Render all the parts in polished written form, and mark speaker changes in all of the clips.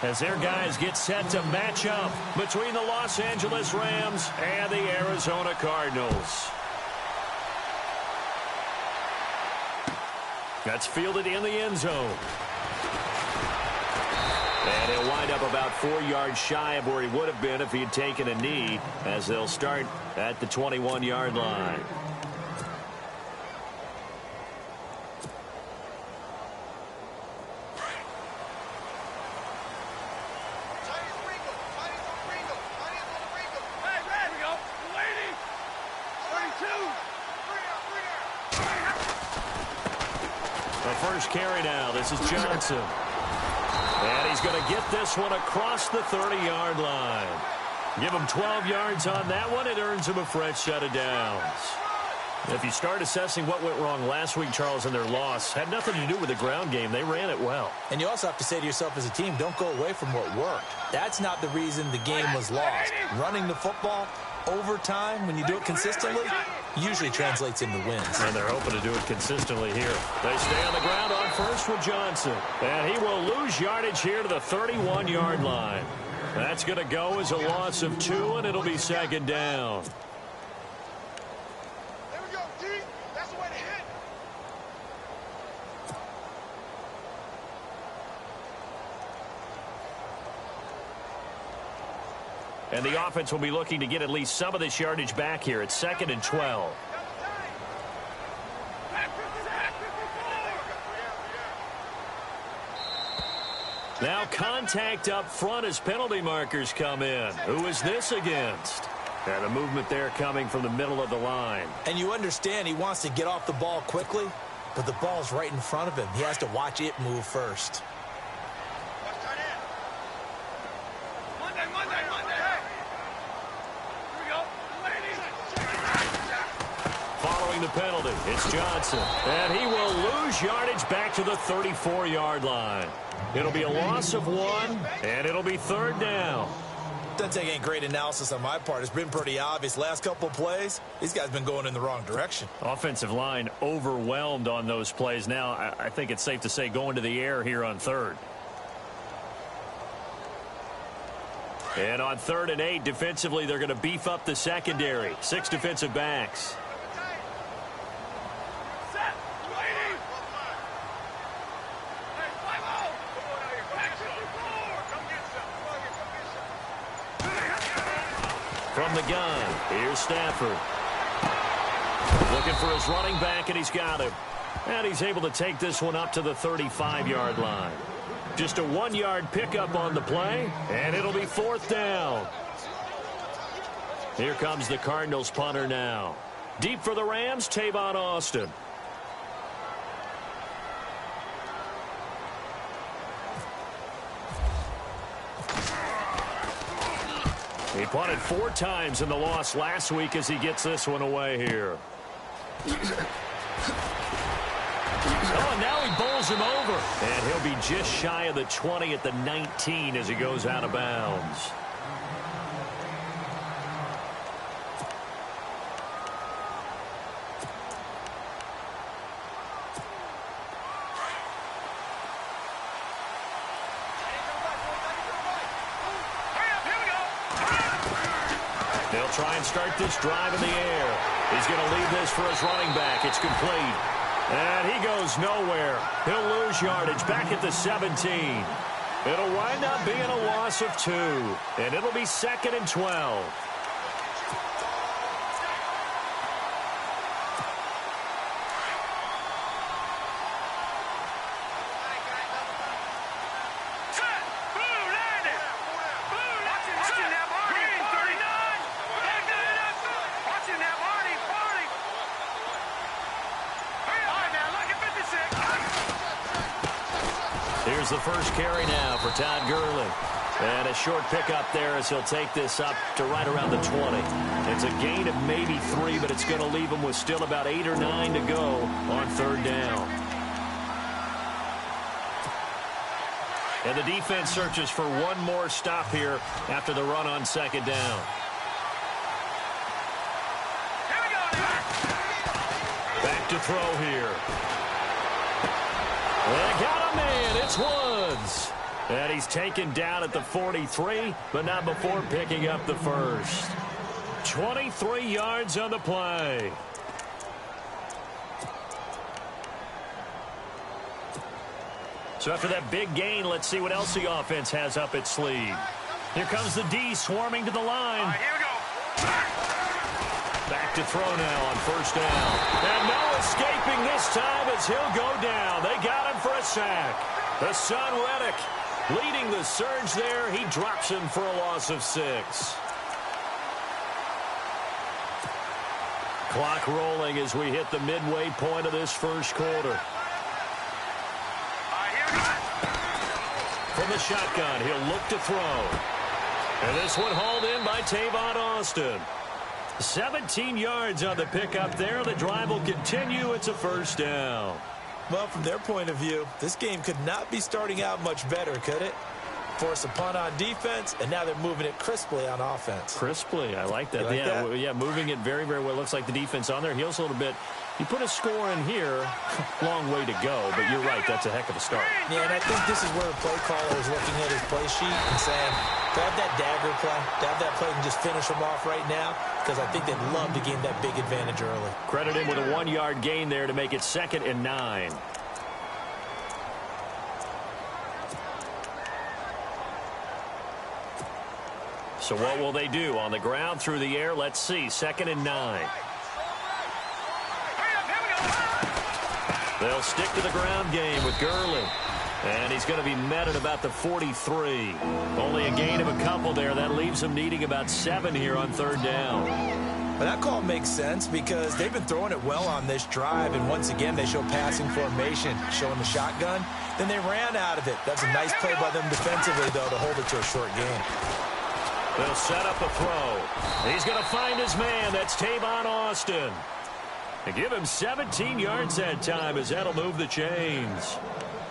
Speaker 1: as their guys get set to match up between the Los Angeles Rams and the Arizona Cardinals. That's fielded in the end zone. And he'll wind up about 4 yards shy of where he would have been if he had taken a knee, as they'll start at the 21-yard line. First carry now. This is Johnson. And he's going to get this one across the 30-yard line. Give him 12 yards on that one. It earns him a fresh set of downs. If you start assessing what went wrong last week, Charles, in their loss, had nothing to do with the ground game. They ran it well.
Speaker 2: And you also have to say to yourself as a team, don't go away from what worked. That's not the reason the game was lost. Running the football over time, when you do it consistently, usually translates into wins.
Speaker 1: And they're hoping to do it consistently here. They stay on the ground on first with Johnson. And he will lose yardage here to the 31-yard line. That's going to go as a loss of 2, and it'll be second down.
Speaker 3: There we go, D. That's the way to hit.
Speaker 1: And the offense will be looking to get at least some of this yardage back here. It's 2nd and 12. Now contact up front as penalty markers come in. Who is this against? And a movement there coming from the middle of the line.
Speaker 2: And you understand he wants to get off the ball quickly, but the ball's right in front of him. He has to watch it move first.
Speaker 1: Following the penalty, it's Johnson. And he will lose yardage back to the 34-yard line. It'll be a loss of 1, and it'll be 3rd down.
Speaker 2: Doesn't take any great analysis on my part. It's been pretty obvious. Last couple of plays, these guys have been going in the wrong direction.
Speaker 1: Offensive line overwhelmed on those plays. Now, I think it's safe to say going to the air here on 3rd. And on 3rd and 8, defensively, they're going to beef up the secondary. 6 defensive backs. From the gun, here's Stafford. Looking for his running back, and he's got him. And he's able to take this one up to the 35-yard line. Just a 1-yard pickup on the play, and it'll be 4th down. Here comes the Cardinals punter now. Deep for the Rams, Tavon Austin. He punted 4 times in the loss last week as he gets this one away here. Oh, and now he bowls him over. And he'll be just shy of the 20 at the 19 as he goes out of bounds. They'll try and start this drive in the air. He's going to leave this for his running back. It's complete. And he goes nowhere. He'll lose yardage back at the 17. It'll wind up being a loss of 2. And it'll be 2nd and 12. Here's the first carry now for Todd Gurley. And a short pickup there as he'll take this up to right around the 20. It's a gain of maybe 3, but it's going to leave him with still about 8 or 9 to go on 3rd down. And the defense searches for one more stop here after the run on 2nd down. Back to throw here. They got a man. It's Woods. And he's taken down at the 43, but not before picking up the first. 23 yards on the play. So after that big gain, let's see what else the offense has up its sleeve. Here comes the D swarming to the line.
Speaker 3: All right, here we go.
Speaker 1: Back to throw now on first down. And no escaping this time as he'll go down. They got him for a sack. Hassan Reddick leading the surge there. He drops him for a loss of 6. Clock rolling as we hit the midway point of this first quarter. From the shotgun, he'll look to throw. And this one hauled in by Tavon Austin. 17 yards on the pickup there. The drive will continue. It's a first down.
Speaker 2: Well, from their point of view, this game could not be starting out much better, could it? Force a punt on defense, and now they're moving it crisply on offense.
Speaker 1: Crisply, I like that.
Speaker 2: Like that?
Speaker 1: Yeah, moving it very, very well. Looks like the defense on their heels a little bit. You put a score in here, long way to go, but you're right, that's a heck of a start.
Speaker 2: Yeah, and I think this is where the play caller is looking at his play sheet and saying, grab that dagger play, grab that play and just finish them off right now, because I think they'd love to gain that big advantage early.
Speaker 1: Credit him with a 1-yard gain there to make it 2nd and 9. So what will they do? On the ground, through the air, let's see. 2nd and 9. They'll stick to the ground game with Gurley. And he's going to be met at about the 43. Only a gain of a couple there. That leaves him needing about 7 here on 3rd down.
Speaker 2: Well, that call makes sense because they've been throwing it well on this drive, and once again they show passing formation, showing the shotgun. Then they ran out of it. That's a nice play by them defensively, though, to hold it to a short gain.
Speaker 1: They'll set up a throw. He's going to find his man. That's Tavon Austin. And give him 17 yards that time as that'll move the chains.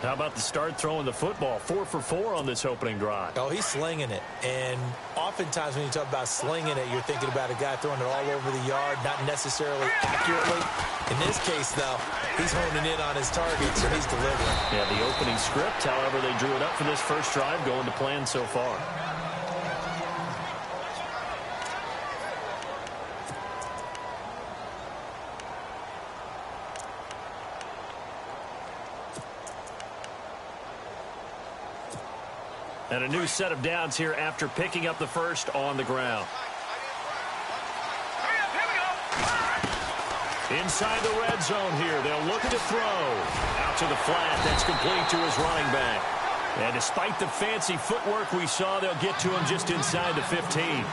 Speaker 1: How about the start throwing the football? 4 for 4 on this opening drive.
Speaker 2: Oh, he's slinging it. And oftentimes when you talk about slinging it, you're thinking about a guy throwing it all over the yard, not necessarily accurately. In this case, though, he's honing in on his targets, and he's delivering.
Speaker 1: Yeah, the opening script, however, they drew it up for this first drive, going to plan so far. And a new set of downs here after picking up the first on the ground. Inside the red zone here. They'll look to throw. Out to the flat. That's complete to his running back. And despite the fancy footwork we saw, they'll get to him just inside the 15.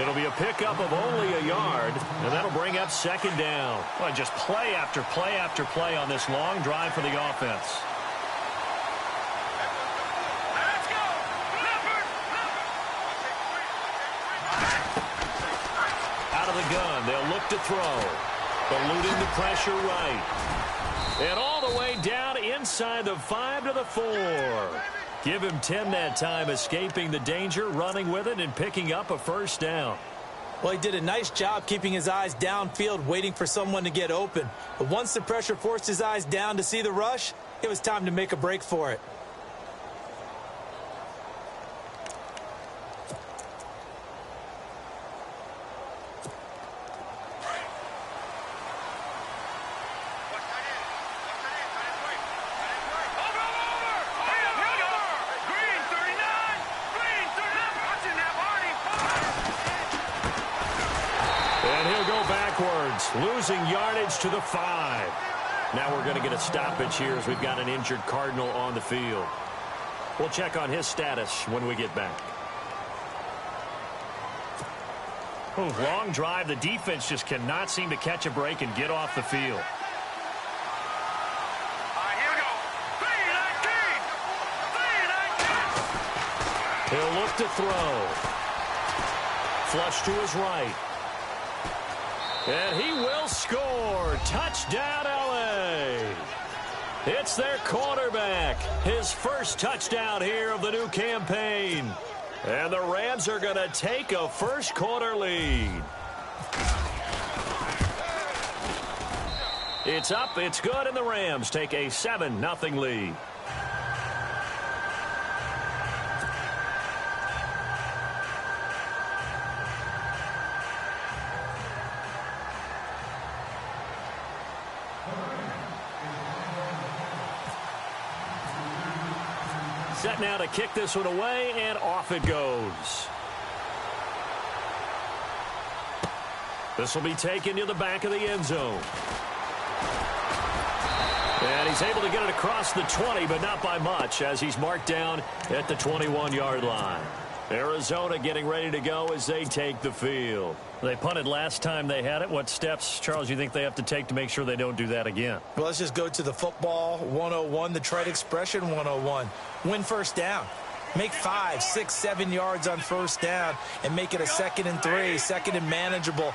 Speaker 1: It'll be a pickup of only a yard, and that'll bring up 2nd down. Well, just play after play after play on this long drive for the offense. Gun. They'll look to throw. Eluding the pressure right. And all the way down inside the 5 to the 4. Give him 10 that time, escaping the danger, running with it, and picking up a first down.
Speaker 2: Well, he did a nice job keeping his eyes downfield, waiting for someone to get open. But once the pressure forced his eyes down to see the rush, it was time to make a break for it.
Speaker 1: Losing yardage to the 5. Now we're going to get a stoppage here as we've got an injured Cardinal on the field. We'll check on his status when we get back. Long drive. The defense just cannot seem to catch a break and get off the field.
Speaker 3: Here we go. 3-19.
Speaker 1: He'll look to throw. Flush to his right. And he will score. Touchdown, L.A. It's their quarterback. His first touchdown here of the new campaign. And the Rams are going to take a first quarter lead. It's up, it's good, and the Rams take a 7-0 lead. set now to kick this one away, and off it goes. This will be taken to the back of the end zone. And he's able to get it across the 20, but not by much, as he's marked down at the 21-yard line. Arizona getting ready to go as they take the field. They punted last time they had it. What steps, Charles, you think they have to take to make sure they don't do that again?
Speaker 2: Well, let's just go to the football 101, the trite expression 101. Win first down. Make 5, 6, 7 yards on first down and make it a 2nd and 3, 2nd and manageable.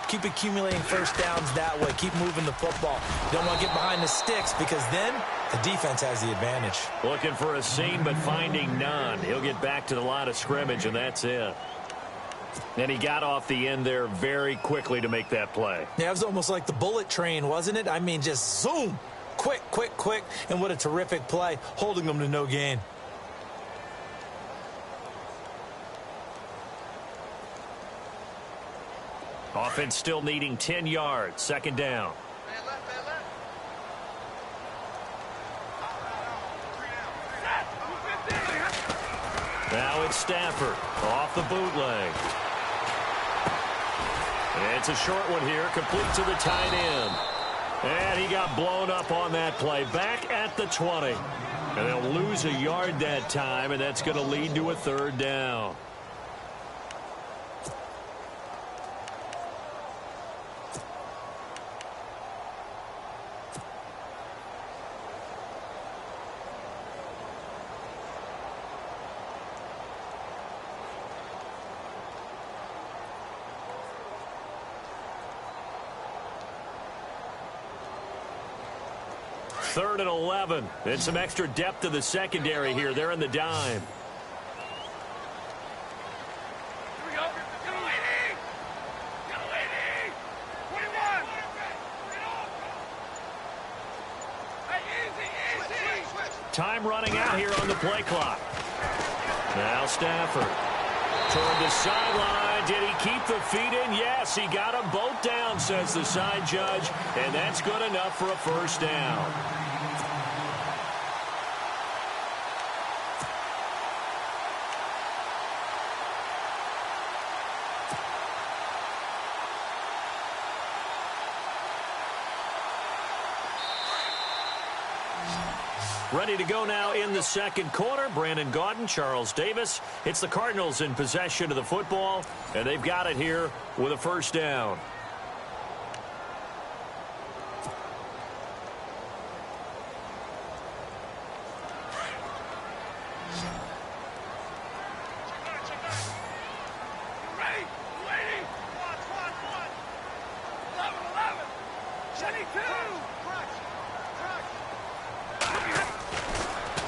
Speaker 2: Keep accumulating first downs that way. Keep moving the football. You don't want to get behind the sticks because then the defense has the advantage.
Speaker 1: Looking for a seam, but finding none. He'll get back to the line of scrimmage, and that's it. And he got off the end there very quickly to make that play.
Speaker 2: Yeah, it was almost like the bullet train, wasn't it? I mean, just zoom. Quick, quick, quick. And what a terrific play, holding them to no gain.
Speaker 1: Offense still needing 10 yards. 2nd down. Now it's Stafford off the bootleg. It's a short one here, complete to the tight end. And he got blown up on that play. Back at the 20. And they'll lose a yard that time, and that's going to lead to a 3rd down. Third and 11. And some extra depth to the secondary here. They're in the dime.
Speaker 3: Here we go. Get away, D. Get away, D. 21. Hey, easy. Switch.
Speaker 1: Time running out here on the play clock. Now Stafford. Toward the sideline. Did he keep the feet in? Yes, he got them both down, says the side judge. And that's good enough for a 1st down. Ready to go now in the 2nd quarter. Brandon Gaudin, Charles Davis. It's the Cardinals in possession of the football, and they've got it here with a 1st down.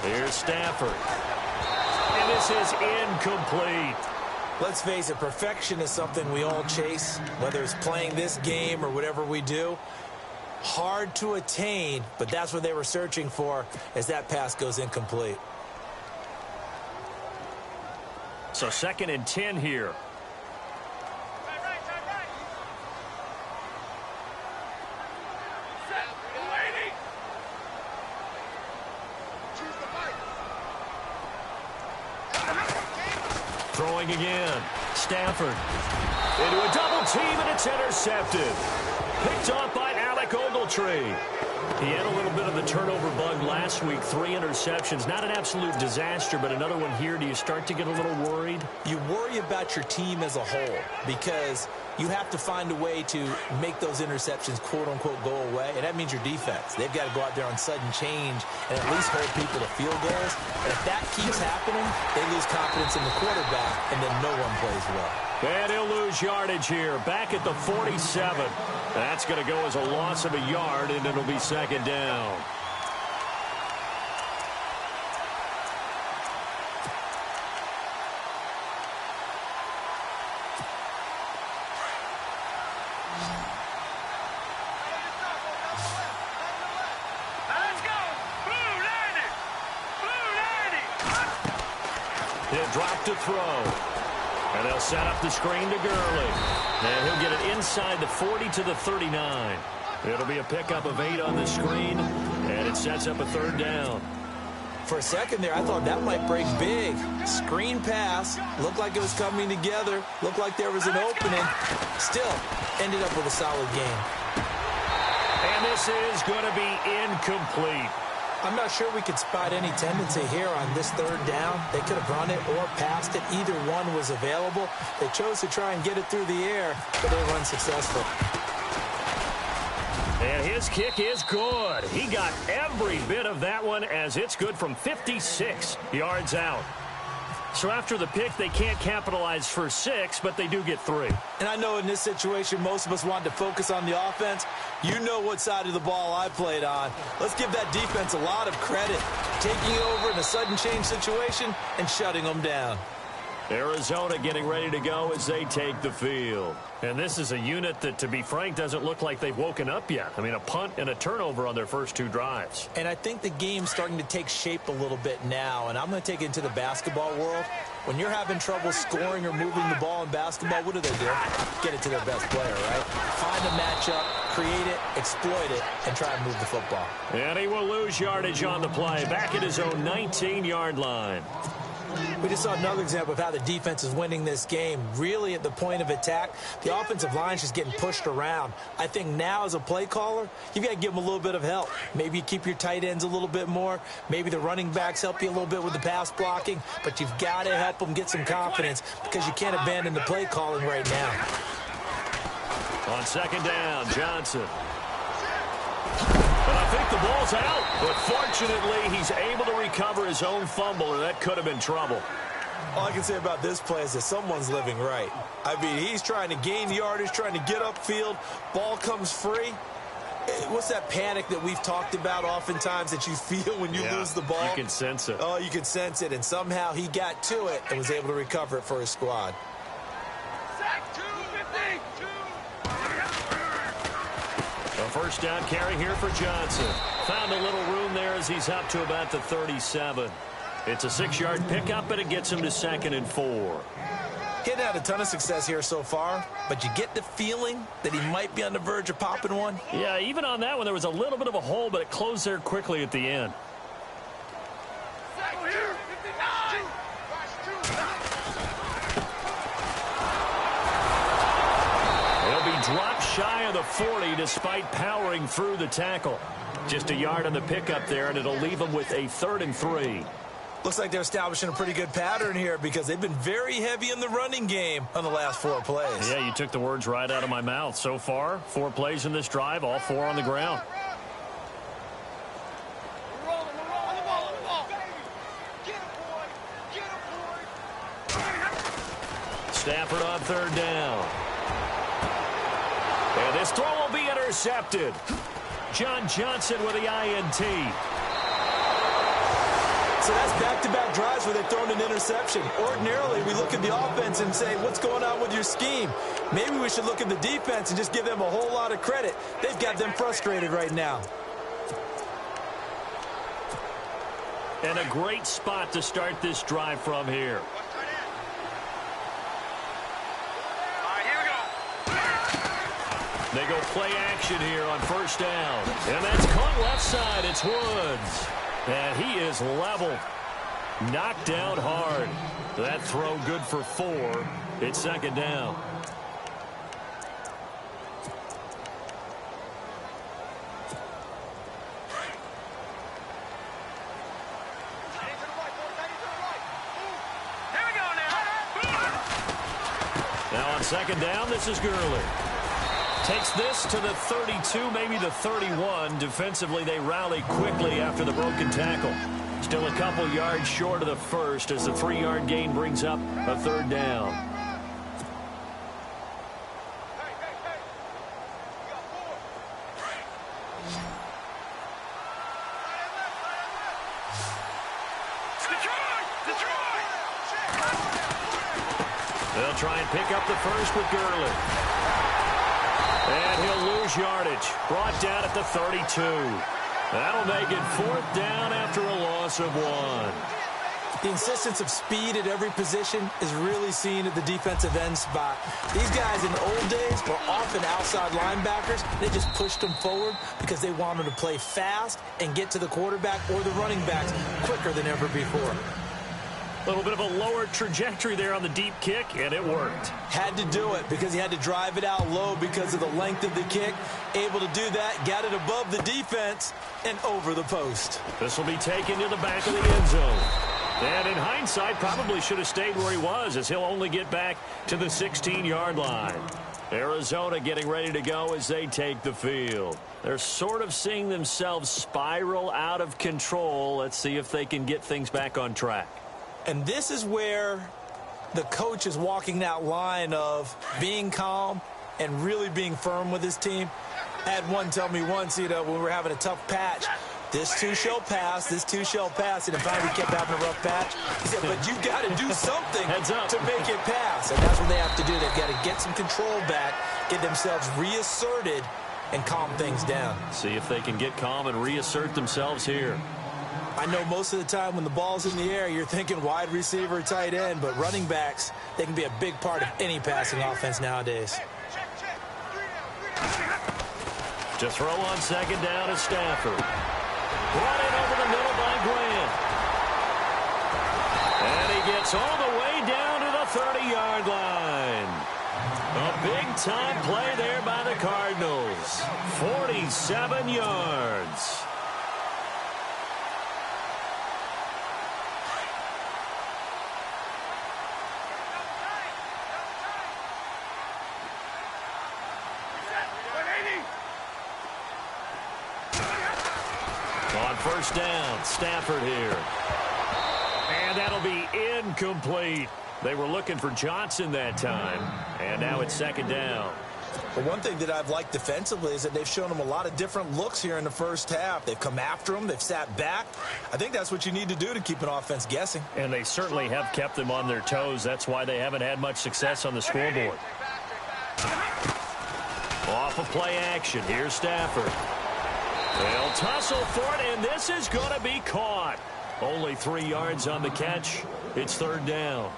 Speaker 1: Here's Stafford. And this is incomplete.
Speaker 2: Let's face it, perfection is something we all chase, whether it's playing this game or whatever we do. Hard to attain, but that's what they were searching for as that pass goes incomplete.
Speaker 1: So 2nd and 10 here. Throwing again. Stafford into a double team, and it's intercepted. Picked off by Alec Ogletree. He had a little bit of the turnover bug last week. 3 interceptions. Not an absolute disaster, but another one here. Do you start to get a little worried?
Speaker 2: You worry about your team as a whole because you have to find a way to make those interceptions, quote-unquote, go away, and that means your defense. They've got to go out there on sudden change and at least hold people to field goals. And if that keeps happening, they lose confidence in the quarterback, and then no one plays well.
Speaker 1: And he'll lose yardage here. Back at the 47. That's going to go as a loss of a yard, and it'll be 2nd down. He'll drop to throw. And they'll set up the screen to Gurley. And he'll get it inside the 40 to the 39. It'll be a pickup of 8 on the screen, and it sets up a 3rd down.
Speaker 2: For a second there, I thought that might break big. Screen pass, looked like it was coming together, looked like there was an opening. Still, ended up with a solid game.
Speaker 1: And this is going to be incomplete.
Speaker 2: I'm not sure we could spot any tendency here on this third down. They could have run it or passed it. Either one was available. They chose to try and get it through the air, but they were unsuccessful.
Speaker 1: And his kick is good. He got every bit of that one as it's good from 56 yards out. So after the pick, they can't capitalize for 6, but they do get 3.
Speaker 2: And I know in this situation, most of us wanted to focus on the offense. You know what side of the ball I played on. Let's give that defense a lot of credit. Taking it over in a sudden change situation and shutting them down.
Speaker 1: Arizona getting ready to go as they take the field. And this is a unit that, to be frank, doesn't look like they've woken up yet. I mean, a punt and a turnover on their first 2 drives.
Speaker 2: And I think the game's starting to take shape a little bit now. And I'm going to take it into the basketball world. When you're having trouble scoring or moving the ball in basketball, what do? Get it to their best player, right? Find a matchup, create it, exploit it, and try and move the football.
Speaker 1: And he will lose yardage on the play, back at his own 19-yard line.
Speaker 2: We just saw another example of how the defense is winning this game. Really at the point of attack, the offensive line is just getting pushed around. I think now as a play caller, you've got to give them a little bit of help. Maybe you keep your tight ends a little bit more. Maybe the running backs help you a little bit with the pass blocking. But you've got to help them get some confidence because you can't abandon the play calling right now.
Speaker 1: On second down, Johnson. But I think the ball's out. But fortunately, he's able to recover his own fumble, or that could have been trouble.
Speaker 2: All I can say about this play is that someone's living right. I mean, he's trying to gain yardage, trying to get upfield. Ball comes free. What's that panic that we've talked about oftentimes that you feel when you lose the ball?
Speaker 1: You can sense it.
Speaker 2: Oh, you can sense it. And somehow he got to it and was able to recover it for his squad.
Speaker 1: A first down carry here for Johnson. Found a little room there as he's up to about the 37. It's a 6-yard pickup, and it gets him to 2nd and 4.
Speaker 2: He hadn't had a ton of success here so far, but you get the feeling that he might be on the verge of popping one.
Speaker 1: Yeah, even on that one, there was a little bit of a hole, but it closed there quickly at the end. Dropped shy of the 40 despite powering through the tackle. Just a yard on the pickup there, and it'll leave them with a 3rd and 3.
Speaker 2: Looks like they're establishing a pretty good pattern here because they've been very heavy in the running game on the last 4 plays.
Speaker 1: Yeah, you took the words right out of my mouth. So far, 4 plays in this drive, all 4 on the ground. Stafford on 3rd down. And this throw will be intercepted. John Johnson with the INT.
Speaker 2: So that's back-to-back drives where they've thrown an interception. Ordinarily, we look at the offense and say, what's going on with your scheme? Maybe we should look at the defense and just give them a whole lot of credit. They've got them frustrated right now.
Speaker 1: And a great spot to start this drive from here. They go play action here on first down. And that's caught left side. It's Woods. And he is leveled. Knocked down hard. That throw good for 4. It's 2nd down. Now on 2nd down, this is Gurley. Takes this to the 32, maybe the 31. Defensively, they rally quickly after the broken tackle. Still a couple yards short of the first as the 3-yard gain brings up a 3rd down. They'll try and pick up the first with Gurley. And he'll lose yardage. Brought down at the 32. That'll make it 4th down after a loss of 1.
Speaker 2: The insistence of speed at every position is really seen at the defensive end spot. These guys in the old days were often outside linebackers. They just pushed them forward because they wanted to play fast and get to the quarterback or the running backs quicker than ever before.
Speaker 1: A little bit of a lower trajectory there on the deep kick, and it worked.
Speaker 2: Had to do it because he had to drive it out low because of the length of the kick. Able to do that, got it above the defense and over the post.
Speaker 1: This will be taken to the back of the end zone. And in hindsight, probably should have stayed where he was, as he'll only get back to the 16-yard line. Arizona getting ready to go as they take the field. They're sort of seeing themselves spiral out of control. Let's see if they can get things back on track.
Speaker 2: And this is where the coach is walking that line of being calm and really being firm with his team. I had one tell me once, when we were having a tough patch, this too shall pass, this too shall pass. And if I kept having a rough patch, he said, but you've got to do something to make it pass. And that's what they have to do. They've got to get some control back, get themselves reasserted, and calm things down.
Speaker 1: See if they can get calm and reassert themselves here.
Speaker 2: I know most of the time when the ball's in the air, you're thinking wide receiver, tight end, but running backs, they can be a big part of any passing offense nowadays.
Speaker 1: To throw on second down is Stafford. Brought in over the middle by Grant. And he gets all the way down to the 30-yard line. A big-time play there by the Cardinals. 47 yards. On first down, Stafford here. And that'll be incomplete. They were looking for Johnson that time. And now it's second down.
Speaker 2: Well, one thing that I've liked defensively is that they've shown him a lot of different looks here in the first half. They've come after him. They've sat back. I think that's what you need to do to keep an offense guessing.
Speaker 1: And they certainly have kept them on their toes. That's why they haven't had much success on the scoreboard. Off of play action. Here's Stafford. They'll tussle for it, and this is going to be caught. Only 3 yards on the catch. It's third down.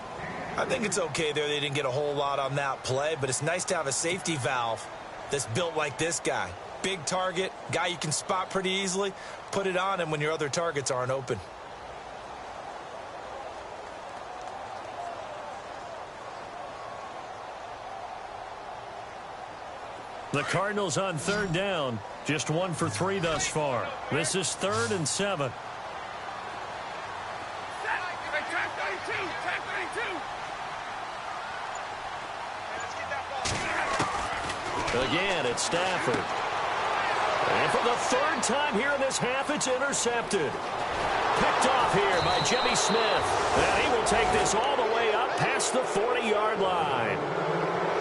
Speaker 2: I think it's okay there. They didn't get a whole lot on that play, but it's nice to have a safety valve that's built like this guy. Big target, guy you can spot pretty easily. Put it on him when your other targets aren't open.
Speaker 1: The Cardinals on third down. Just 1 for 3 thus far. This is 3rd and 7. Again, it's Stafford. And for the 3rd time here in this half, it's intercepted. Picked off here by Jimmy Smith. And he will take this all the way up past the 40-yard line.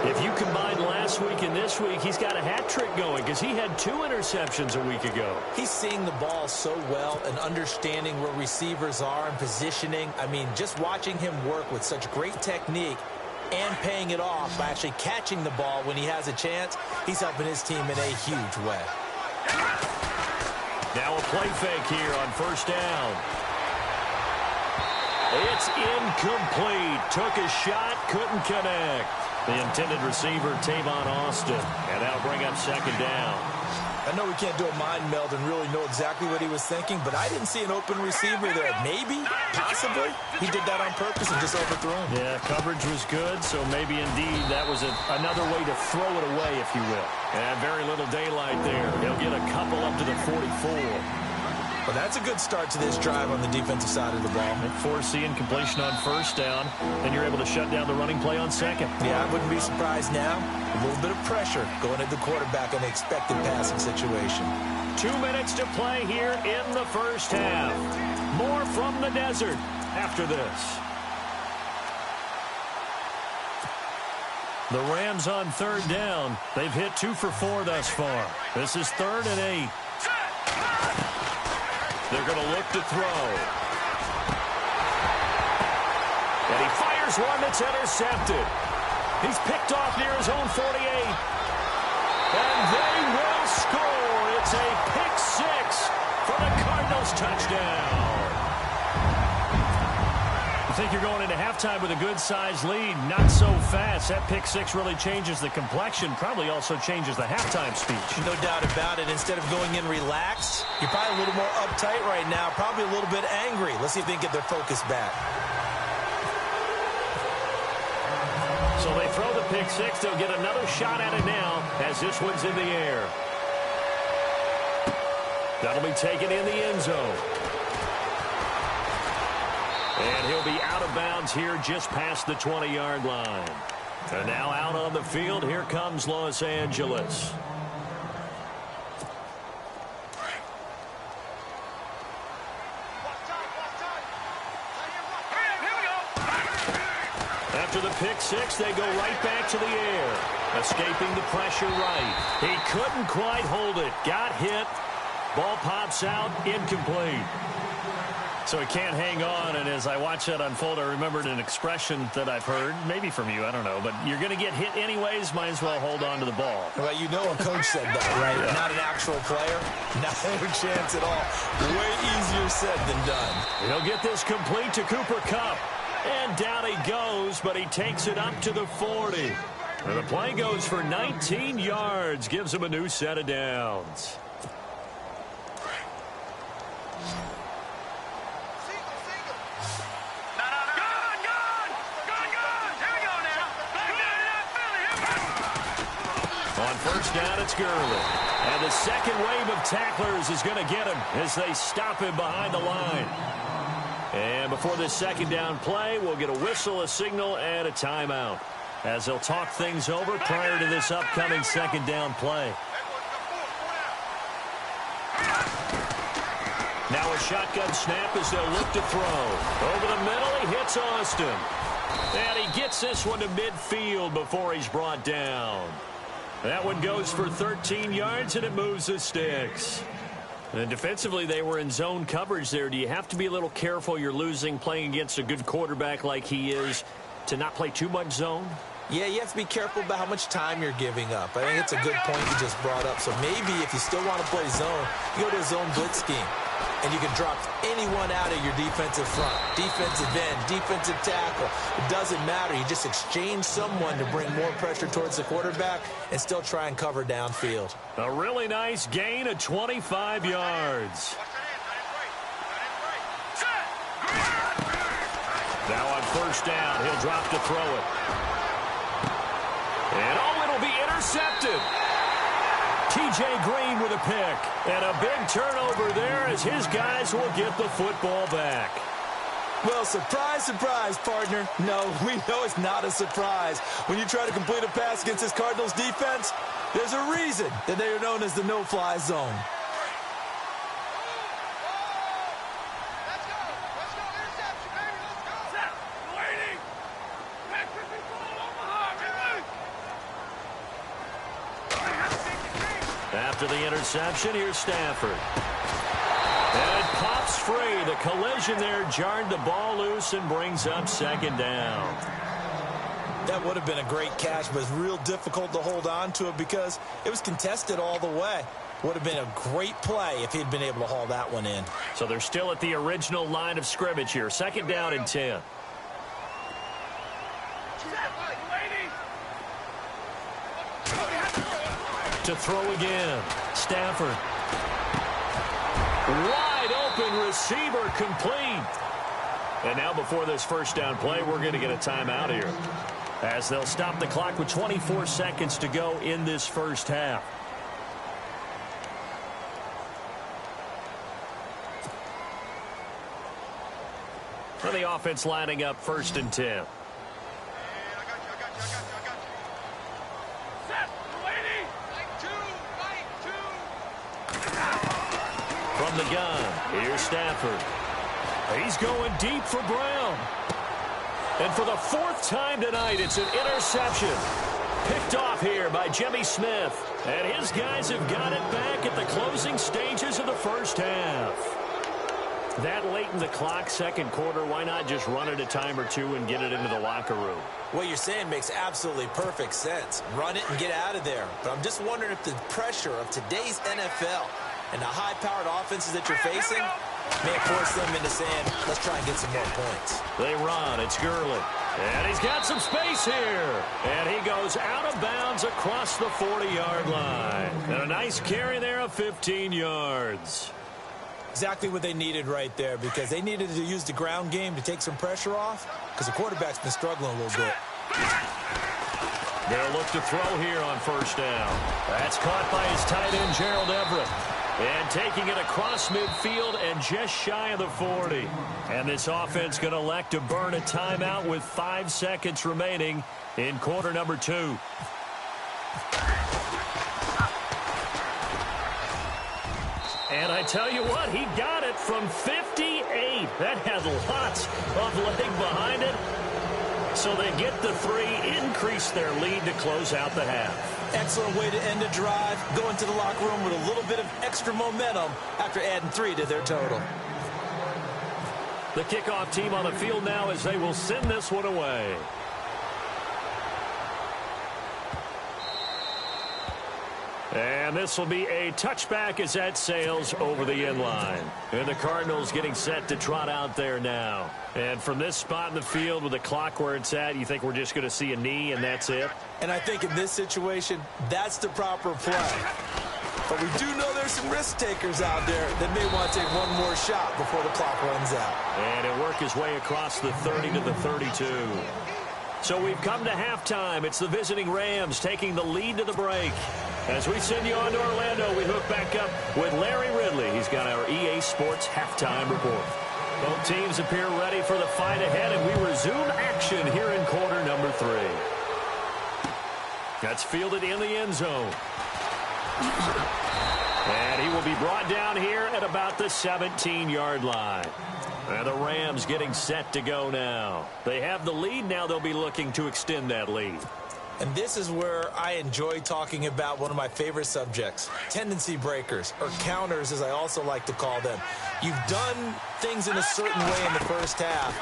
Speaker 1: If you combine last week and this week, he's got a hat trick going because he had 2 interceptions a week ago.
Speaker 2: He's seeing the ball so well and understanding where receivers are and positioning. I mean, just watching him work with such great technique and paying it off by actually catching the ball when he has a chance, he's helping his team in a huge way.
Speaker 1: Now a play fake here on first down. It's incomplete. Took a shot, couldn't connect. The intended receiver, Tavon Austin. And that'll bring up second down.
Speaker 2: I know we can't do a mind meld and really know exactly what he was thinking, but I didn't see an open receiver there. Maybe, possibly, he did that on purpose and just overthrew him.
Speaker 1: Yeah, coverage was good, so maybe indeed that was another way to throw it away, if you will. And very little daylight there. He'll get a couple up to the 44.
Speaker 2: Well, that's a good start to this drive on the defensive side of the ball.
Speaker 1: Forcing completion on first down, and you're able to shut down the running play on second.
Speaker 2: Yeah, I wouldn't be surprised now. A little bit of pressure going at the quarterback in the expected passing situation.
Speaker 1: 2 minutes to play here in the first half. More from the desert after this. The Rams on third down. They've hit 2 for 4 thus far. This is 3rd and 8. They're going to look to throw. And he fires one that's intercepted. He's picked off near his own 48. And they will score. It's a pick 6 for the Cardinals touchdown. I think you're going into halftime with a good-sized lead. Not so fast. That pick six really changes the complexion. Probably also changes the halftime speech.
Speaker 2: No doubt about it. Instead of going in relaxed, you're probably a little more uptight right now. Probably a little bit angry. Let's see if they can get their focus back.
Speaker 1: So they throw the pick six. They'll get another shot at it now as this one's in the air. That'll be taken in the end zone. And he'll be out of bounds here just past the 20-yard line. And now out on the field, here comes Los Angeles. After the pick six, they go right back to the air. Escaping the pressure right. He couldn't quite hold it. Got hit. Ball pops out. Incomplete. So he can't hang on, and as I watch that unfold, I remembered an expression that I've heard, maybe from you, I don't know, but you're going to get hit anyways, might as well hold on to the ball.
Speaker 2: Well, you know a coach said that, right? Yeah. Not an actual player. Not a chance at all. Way easier said than done.
Speaker 1: He'll get this complete to Cooper Kupp. And down he goes, but he takes it up to the 40. And the play goes for 19 yards, gives him a new set of downs. On first down, it's Gurley. And the second wave of tacklers is going to get him as they stop him behind the line. And before this second down play, we'll get a whistle, a signal, and a timeout as they'll talk things over prior to this upcoming second down play. Now a shotgun snap as they'll look to throw. Over the middle, he hits Austin. And he gets this one to midfield before he's brought down. That one goes for 13 yards, and it moves the sticks. And defensively, they were in zone coverage there. Do you have to be a little careful? You're losing playing against a good quarterback like he is to not play too much zone?
Speaker 2: Yeah, you have to be careful about how much time you're giving up. I think it's a good point you just brought up. So maybe if you still want to play zone, you go to a zone blitz scheme. And you can drop anyone out of your defensive front, defensive end, defensive tackle. It doesn't matter. You just exchange someone to bring more pressure towards the quarterback and still try and cover downfield.
Speaker 1: A really nice gain of 25 yards. Now on first down, he'll drop to throw it. And oh, it'll be intercepted. T.J. Green with a pick. And a big turnover there as his guys will get the football back.
Speaker 2: Well, surprise, surprise, partner. No, we know it's not a surprise. When you try to complete a pass against this Cardinals defense, there's a reason that they are known as the no-fly zone.
Speaker 1: After the interception, here's Stafford. And it pops free. The collision there jarred the ball loose and brings up second down.
Speaker 2: That would have been a great catch, but it's real difficult to hold on to it because it was contested all the way. Would have been a great play if he'd been able to haul that one in. So
Speaker 1: they're still at the original line of scrimmage here. Second down and 10. To throw again. Stafford. Wide open receiver complete. And now before this first down play, we're going to get a timeout here, as they'll stop the clock with 24 seconds to go in this first half. For the offense lining up first and 10. From the gun, here's Stafford. He's going deep for Brown. And for the fourth time tonight, it's an interception. Picked off here by Jimmy Smith. And his guys have got it back at the closing stages of the first half. That late in the clock, second quarter, why not just run it a time or two and get it into the locker room?
Speaker 2: What you're saying makes absolutely perfect sense. Run it and get out of there. But I'm just wondering if the pressure of today's NFL and the high-powered offenses that you're facing May have forced them into saying, let's try and get some more points.
Speaker 1: They run. It's Gurley. And he's got some space here. And he goes out of bounds across the 40-yard line. And a nice carry there of 15 yards.
Speaker 2: Exactly what they needed right there, because they needed to use the ground game to take some pressure off, because the quarterback's been struggling a little bit.
Speaker 1: They'll look to throw here on first down. That's caught by his tight end, Gerald Everett. And taking it across midfield and just shy of the 40. And this offense going to elect to burn a timeout with 5 seconds remaining in quarter number 2. And I tell you what, he got it from 58. That had lots of leg behind it. So they get the 3, increase their lead to close out the half.
Speaker 2: Excellent way to end a drive. Go into the locker room with a little bit of extra momentum after adding 3 to their total.
Speaker 1: The kickoff team on the field now as they will send this one away. And this will be a touchback as that sails over the end line. And the Cardinals getting set to trot out there now. And from this spot in the field with the clock where it's at, you think we're just going to see a knee and that's it?
Speaker 2: And I think in this situation, that's the proper play. But we do know there's some risk takers out there that may want to take one more shot before the clock runs out.
Speaker 1: And he'll work his way across the 30 to the 32. So we've come to halftime. It's the visiting Rams taking the lead to the break. As we send you on to Orlando, we hook back up with Larry Ridley. He's got our EA Sports halftime report. Both teams appear ready for the fight ahead, and we resume action here in quarter number 3. That's fielded in the end zone. And he will be brought down here at about the 17-yard line. And the Rams getting set to go now. They have the lead. Now they'll be looking to extend that lead.
Speaker 2: And this is where I enjoy talking about one of my favorite subjects, tendency breakers, or counters as I also like to call them. You've done things in a certain way in the first half,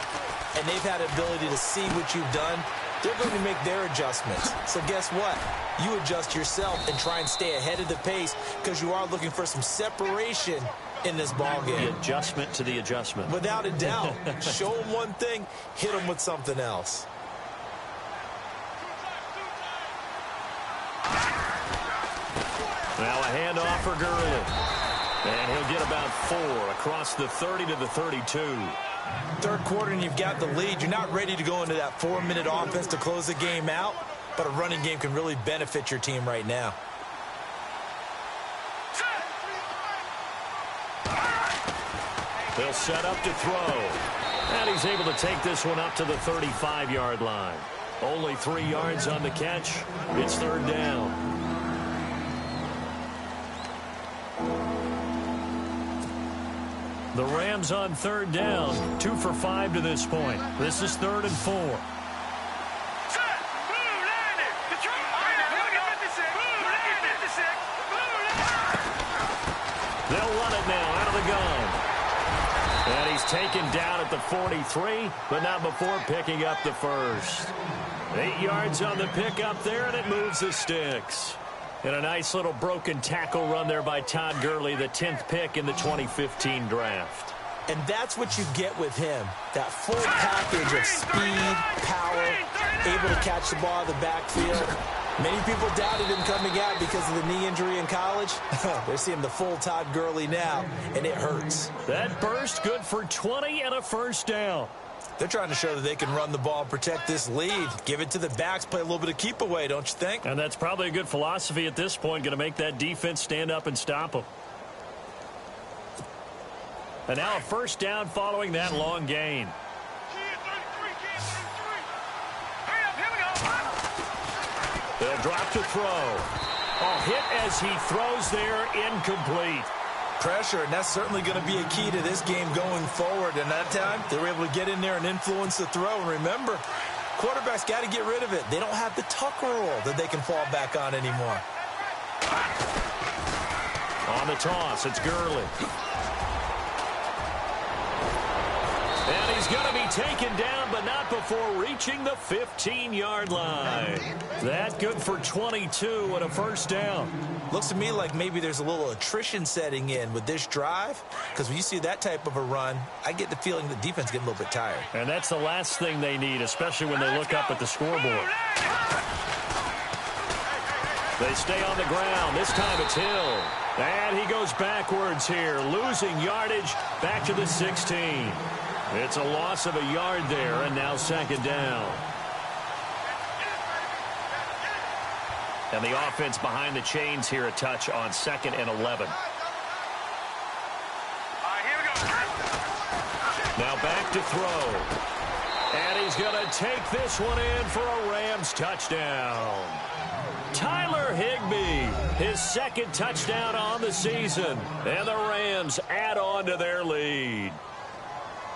Speaker 2: and they've had the ability to see what you've done. They're going to make their adjustments. So guess what? You adjust yourself and try and stay ahead of the pace because you are looking for some separation in this ball game.
Speaker 1: The adjustment to the adjustment.
Speaker 2: Without a doubt. Show them one thing, hit them with something else.
Speaker 1: Now a handoff for Gurley. And he'll get about 4 across the 30 to the 32.
Speaker 2: Third quarter and you've got the lead. You're not ready to go into that 4-minute offense to close the game out, but a running game can really benefit your team right now.
Speaker 1: They'll set up to throw. And he's able to take this one up to the 35-yard line. Only 3 yards on the catch. It's third down. The Rams on third down, 2 for 5 to this point. This is 3rd and 4. They'll run it now out of the gun. And he's taken down at the 43, but not before picking up the first. 8 yards on the pickup there, and it moves the sticks. And a nice little broken tackle run there by Todd Gurley, the 10th pick in the 2015 draft.
Speaker 2: And that's what you get with him, that full package of speed, power, able to catch the ball in the backfield. Many people doubted him coming out because of the knee injury in college. They're seeing the full Todd Gurley now, and it hurts.
Speaker 1: That burst good for 20 and a first down.
Speaker 2: They're trying to show that they can run the ball and protect this lead. Give it to the backs, play a little bit of keep away, don't you think?
Speaker 1: And that's probably a good philosophy at this point, going to make that defense stand up and stop them. And now a first down following that long gain. They'll drop to throw. Oh, hit as he throws there, incomplete.
Speaker 2: Pressure, and that's certainly going to be a key to this game going forward. And that time, they were able to get in there and influence the throw. And remember, quarterbacks got to get rid of it. They don't have the tuck rule that they can fall back on anymore. On
Speaker 1: the toss, it's Gurley. And he's going to be taken down, but not before reaching the 15-yard line. That good for 22 and a first down.
Speaker 2: Looks to me like maybe there's a little attrition setting in with this drive, because when you see that type of a run, I get the feeling the defense getting a little bit tired.
Speaker 1: And that's the last thing they need, especially when they look up at the scoreboard. They stay on the ground. This time it's Hill. And he goes backwards here, losing yardage back to the 16. It's a loss of a yard there, and now second down. And the offense behind the chains here a touch on 2nd and 11. Now back to throw. And he's going to take this one in for a Rams touchdown. Tyler Higbee, his 2nd touchdown on the season. And the Rams add on to their lead.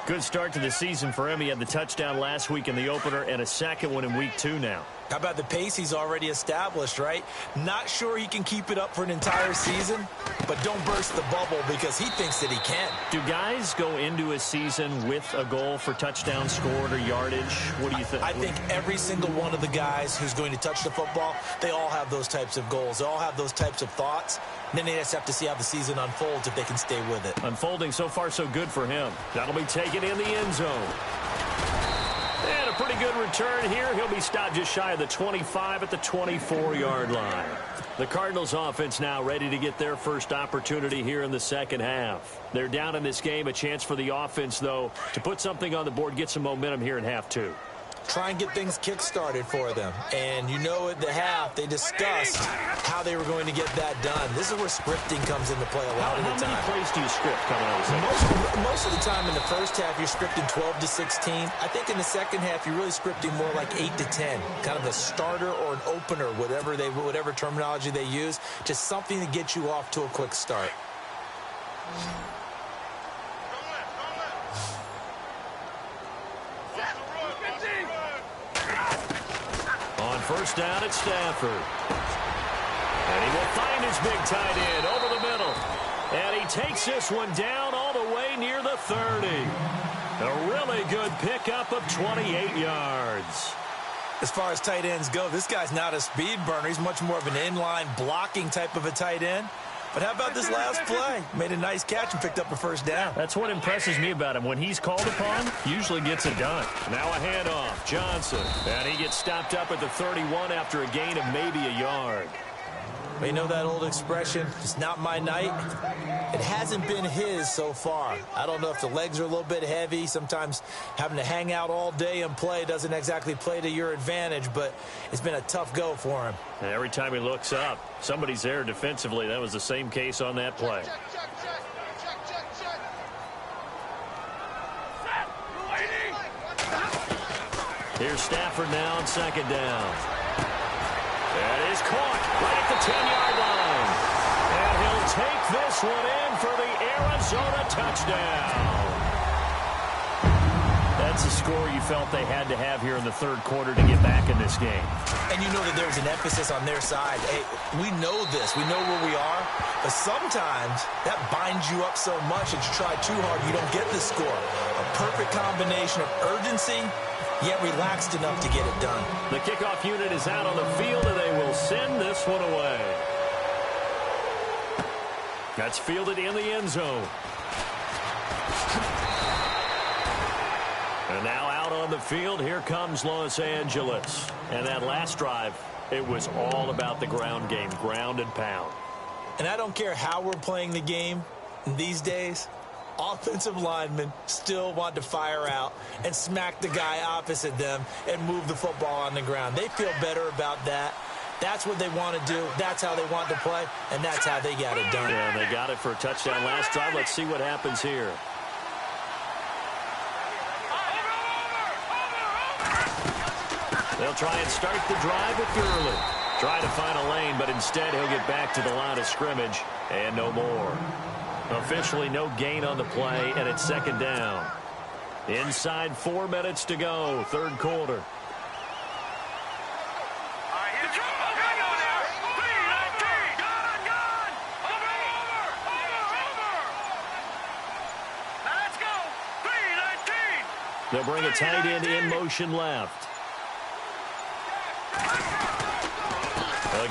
Speaker 1: Good start to the season for him. He had the touchdown last week in the opener and a second one in week 2 now.
Speaker 2: How about the pace he's already established, right? Not sure he can keep it up for an entire season, but don't burst the bubble because he thinks that he can.
Speaker 1: Do guys go into a season with a goal for touchdown scored or yardage? What do you think?
Speaker 2: I think every single one of the guys who's going to touch the football, they all have those types of goals. They all have those types of thoughts. And then they just have to see how the season unfolds if they can stay with it.
Speaker 1: Unfolding so far so good for him. That'll be taken in the end zone. And a pretty good return here. He'll be stopped just shy of the 25 at the 24-yard line. The Cardinals offense now ready to get their first opportunity here in the second half. They're down in this game. A chance for the offense, though, to put something on the board, get some momentum here in half 2.
Speaker 2: Try and get things kick-started for them. And you know at the half, they discussed how they were going to get that done. This is where scripting comes into play a lot of the time.
Speaker 1: How many plays do you script coming out of the second?
Speaker 2: Most of the time in the first half, you're scripting 12 to 16. I think in the second half, you're really scripting more like 8 to 10. Kind of a starter or an opener, whatever terminology they use. Just something to get you off to a quick start.
Speaker 1: First down at Stafford. And he will find his big tight end over the middle. And he takes this one down all the way near the 30. A really good pickup of 28 yards.
Speaker 2: As far as tight ends go, this guy's not a speed burner. He's much more of an inline blocking type of a tight end. But how about this last play? Made a nice catch and picked up a first down.
Speaker 1: That's what impresses me about him. When he's called upon, usually gets it done. Now a handoff. Johnson. And he gets stopped up at the 31 after a gain of maybe a yard.
Speaker 2: You know that old expression, it's not my night? It hasn't been his so far. I don't know if the legs are a little bit heavy. Sometimes having to hang out all day and play doesn't exactly play to your advantage, but it's been a tough go for him.
Speaker 1: And every time he looks up, somebody's there defensively. That was the same case on that play. Here's Stafford now on second down. That is caught right at the 10-yard line. And he'll take this one in for the Arizona touchdown. That's a score you felt they had to have here in the third quarter to get back in this game.
Speaker 2: And you know that there was an emphasis on their side. Hey, we know this. We know where we are. But sometimes that binds you up so much that you try too hard, you don't get the score. A perfect combination of urgency, yet relaxed enough to get it done.
Speaker 1: The kickoff unit is out on the field, and they will send this one away. That's fielded in the end zone. And now out on the field, here comes Los Angeles. And that last drive, it was all about the ground game, ground and pound.
Speaker 2: And I don't care how we're playing the game these days, offensive linemen still want to fire out and smack the guy opposite them and move the football on the ground. They feel better about that. That's what they want to do. That's how they want to play, and that's how they got it done.
Speaker 1: Yeah, and they got it for a touchdown last drive. Let's see what happens here. They'll try and start the drive with Gurley. Try to find a lane, but instead he'll get back to the line of scrimmage and no more. Officially no gain on the play, and it's second down. Inside 4 minutes to go, third quarter. He'll bring a tight end in motion left.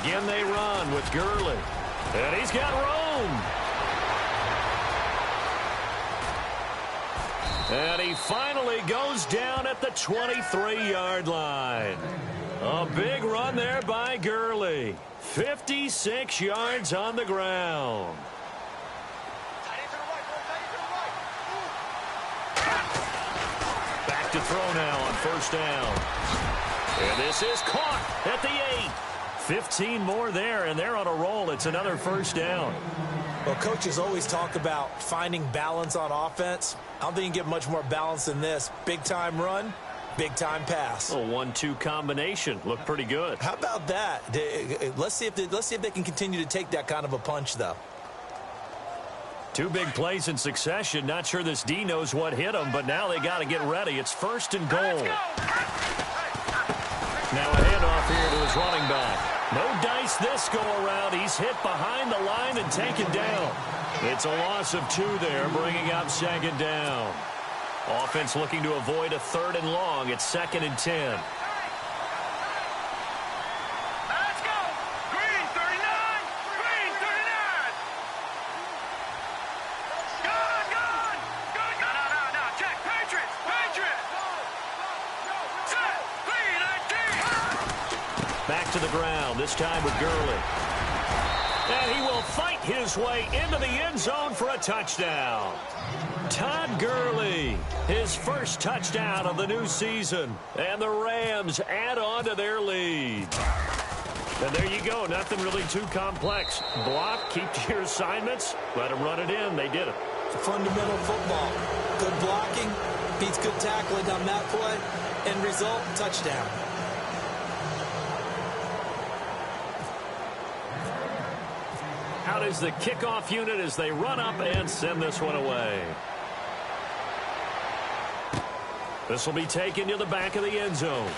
Speaker 1: Again they run with Gurley. And he's got room. And he finally goes down at the 23-yard line. A big run there by Gurley. 56 yards on the ground. Back to throw now on first down. And this is caught at the 8. 15 more there, and they're on a roll. It's another first down.
Speaker 2: Well, coaches always talk about finding balance on offense. I don't think you can get much more balance than this. Big-time run, big-time pass.
Speaker 1: A 1-2 combination. Looked pretty good.
Speaker 2: How about that? Let's see if they can continue to take that kind of a punch, though.
Speaker 1: 2 big plays in succession. Not sure this D knows what hit him, but now they got to get ready. It's first and goal. Now a handoff here to his running back. No dice this go-around. He's hit behind the line and taken down. It's a loss of 2 there, bringing up second down. Offense looking to avoid a 3rd and long. It's 2nd and 10.
Speaker 3: Let's go! Green 39! Green 39! Good! No. Check. Patriots! Set! Green 19!
Speaker 1: Back to the ground, this time with Gurley. And he will fight his way into the end zone for a touchdown. Todd Gurley, his first touchdown of the new season. And the Rams add on to their lead. And there you go, nothing really too complex. Block, keep to your assignments, let them run it in. They did it.
Speaker 2: Fundamental football. Good blocking, beats good tackling on that play. End result, touchdown.
Speaker 1: Out is the kickoff unit as they run up and send this one away. This will be taken to the back of the end zone.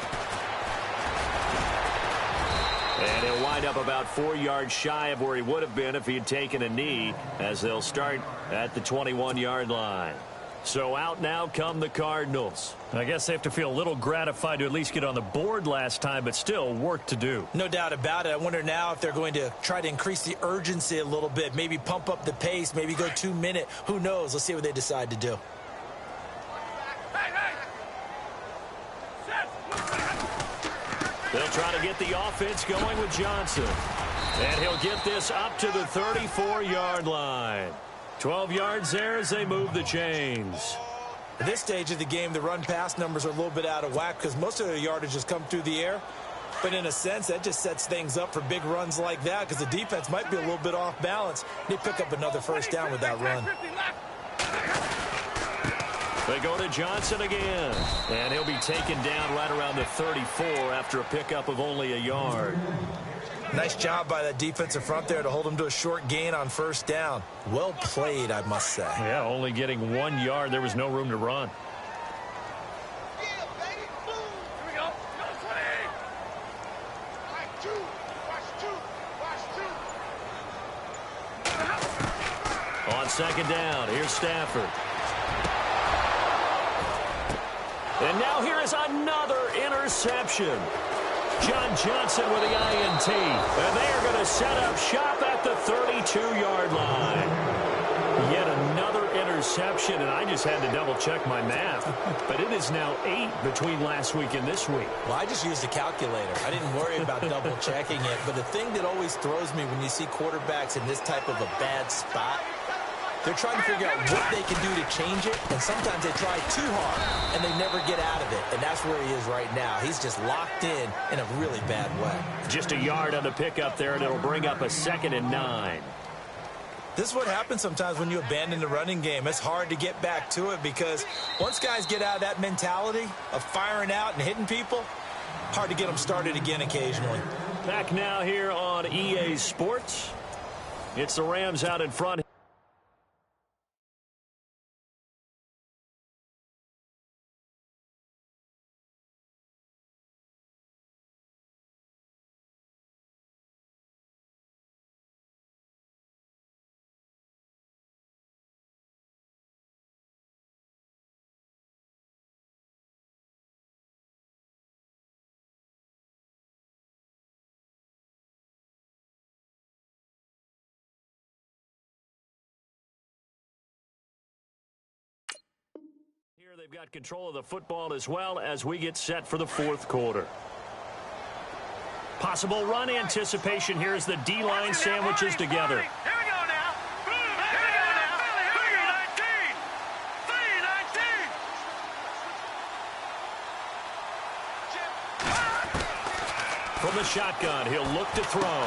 Speaker 1: And he'll wind up about 4 yards shy of where he would have been if he had taken a knee, as they'll start at the 21-yard line. So out now come the Cardinals. I guess they have to feel a little gratified to at least get on the board last time, but still work to do.
Speaker 2: No doubt about it. I wonder now if they're going to try to increase the urgency a little bit, maybe pump up the pace, maybe go 2-minute. Who knows? Let's see what they decide to do.
Speaker 1: They'll try to get the offense going with Johnson. And he'll get this up to the 34-yard line. 12 yards there as they move the chains.
Speaker 2: At this stage of the game, the run-pass numbers are a little bit out of whack because most of their yardage has come through the air. But in a sense, that just sets things up for big runs like that because the defense might be a little bit off balance. They pick up another first down with that run.
Speaker 1: They go to Johnson again. And he'll be taken down right around the 34 after a pickup of only a yard.
Speaker 2: Nice job by that defensive front there to hold him to a short gain on first down. Well played, I must say.
Speaker 1: Yeah, only getting 1 yard. There was no room to run.
Speaker 3: Here we go. Go 20! Watch 2.
Speaker 1: On second down, here's Stafford. And now here is another interception. John Johnson with the INT. And they are going to set up shop at the 32-yard line. Yet another interception, and I just had to double-check my math. But it is now 8 between last week and this week.
Speaker 2: Well, I just used a calculator. I didn't worry about double-checking it. But the thing that always throws me when you see quarterbacks in this type of a bad spot, they're trying to figure out what they can do to change it, and sometimes they try too hard, and they never get out of it. And that's where he is right now. He's just locked in a really bad way.
Speaker 1: Just a yard on the pickup there, and it'll bring up a 2nd and 9.
Speaker 2: This is what happens sometimes when you abandon the running game. It's hard to get back to it because once guys get out of that mentality of firing out and hitting people, hard to get them started again occasionally.
Speaker 1: Back now here on EA Sports. It's the Rams out in front. They've got control of the football as well as we get set for the fourth quarter. Possible run anticipation. Here's the D-line sandwiches together.
Speaker 3: Here we go now. Here we go now. 319. 319.
Speaker 1: From the shotgun, he'll look to throw.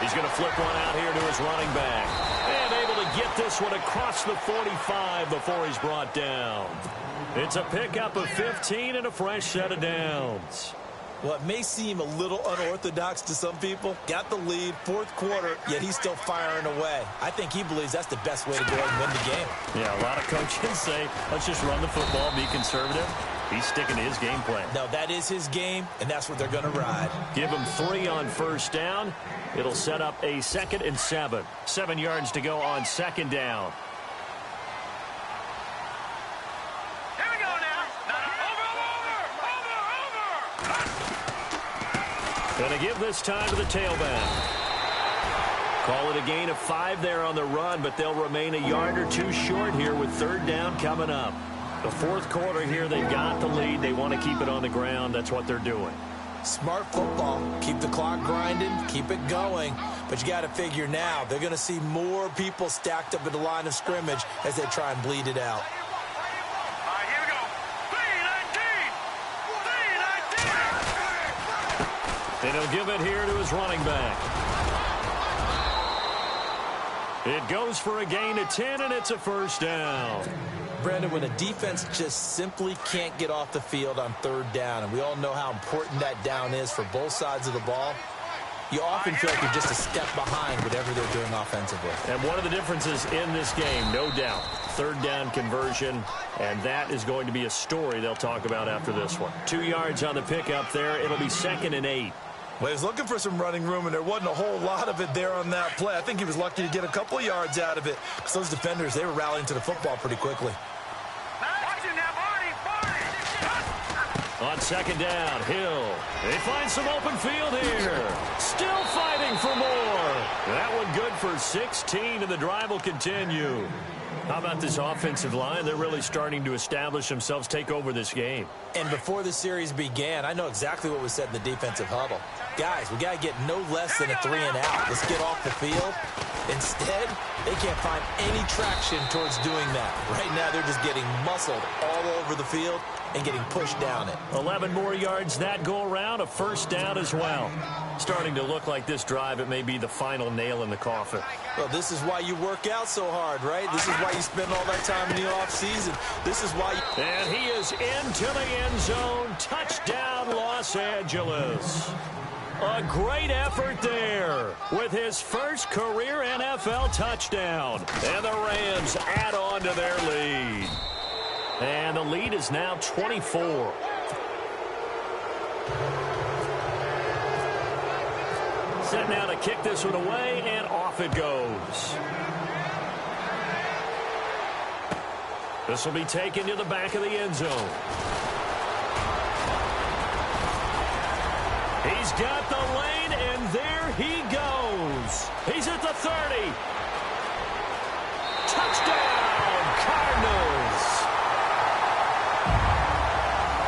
Speaker 1: He's going to flip one out here to his running back. And able to get this one across the 45 before he's brought down. It's a pickup of 15 and a fresh set of downs.
Speaker 2: Well, it may seem a little unorthodox to some people. Got the lead, fourth quarter, yet he's still firing away. I think he believes that's the best way to go and win the game.
Speaker 1: Yeah, a lot of coaches say, let's just run the football, be conservative. He's sticking to his game plan.
Speaker 2: No, that is his game, and that's what they're going to ride.
Speaker 1: Give him 3 on first down. It'll set up a 2nd and 7. 7 yards to go on second down.
Speaker 3: Here we go now. Over.
Speaker 1: Going to give this time to the tailback. Call it a gain of 5 there on the run, but they'll remain a yard or 2 short here with third down coming up. The fourth quarter here, they've got the lead. They want to keep it on the ground. That's what they're doing.
Speaker 2: Smart football. Keep the clock grinding. Keep it going. But you got to figure now, they're going to see more people stacked up at the line of scrimmage as they try and bleed it out.
Speaker 3: All right, here we go. 319. 319.
Speaker 1: And he'll give it here to his running back. It goes for a gain of 10, and it's a first down.
Speaker 2: Brandon, when a defense just simply can't get off the field on third down, and we all know how important that down is for both sides of the ball, you often feel like you're just a step behind whatever they're doing offensively.
Speaker 1: And one of the differences in this game, no doubt, third down conversion, and that is going to be a story they'll talk about after this one. 2 yards on the pickup there. It'll be 2nd and 8.
Speaker 2: Well, he was looking for some running room, and there wasn't a whole lot of it there on that play. I think he was lucky to get a couple of yards out of it, because those defenders, they were rallying to the football pretty quickly.
Speaker 3: Watch him now, Barney.
Speaker 1: On second down, Hill. They find some open field here. Still fighting for more. That one good for 16, and the drive will continue. How about this offensive line? They're really starting to establish themselves, take over this game.
Speaker 2: And before the series began, I know exactly what was said in the defensive huddle. Guys, we got to get no less than a 3 and out. Let's get off the field. Instead, they can't find any traction towards doing that. Right now, they're just getting muscled all over the field and getting pushed down it.
Speaker 1: 11 more yards that go around, a first down as well. Starting to look like this drive, it may be the final nail in the coffin.
Speaker 2: Well, this is why you work out so hard, right? This is why you spend all that time in the offseason. This is why you...
Speaker 1: And he is into the end zone. Touchdown, Los Angeles. A great effort there with his first career NFL touchdown. And the Rams add on to their lead. And the lead is now 24. Set now to kick this one away, and off it goes. This will be taken to the back of the end zone. He's got the lane, and there he goes. He's at the 30. Touchdown, Cardinals.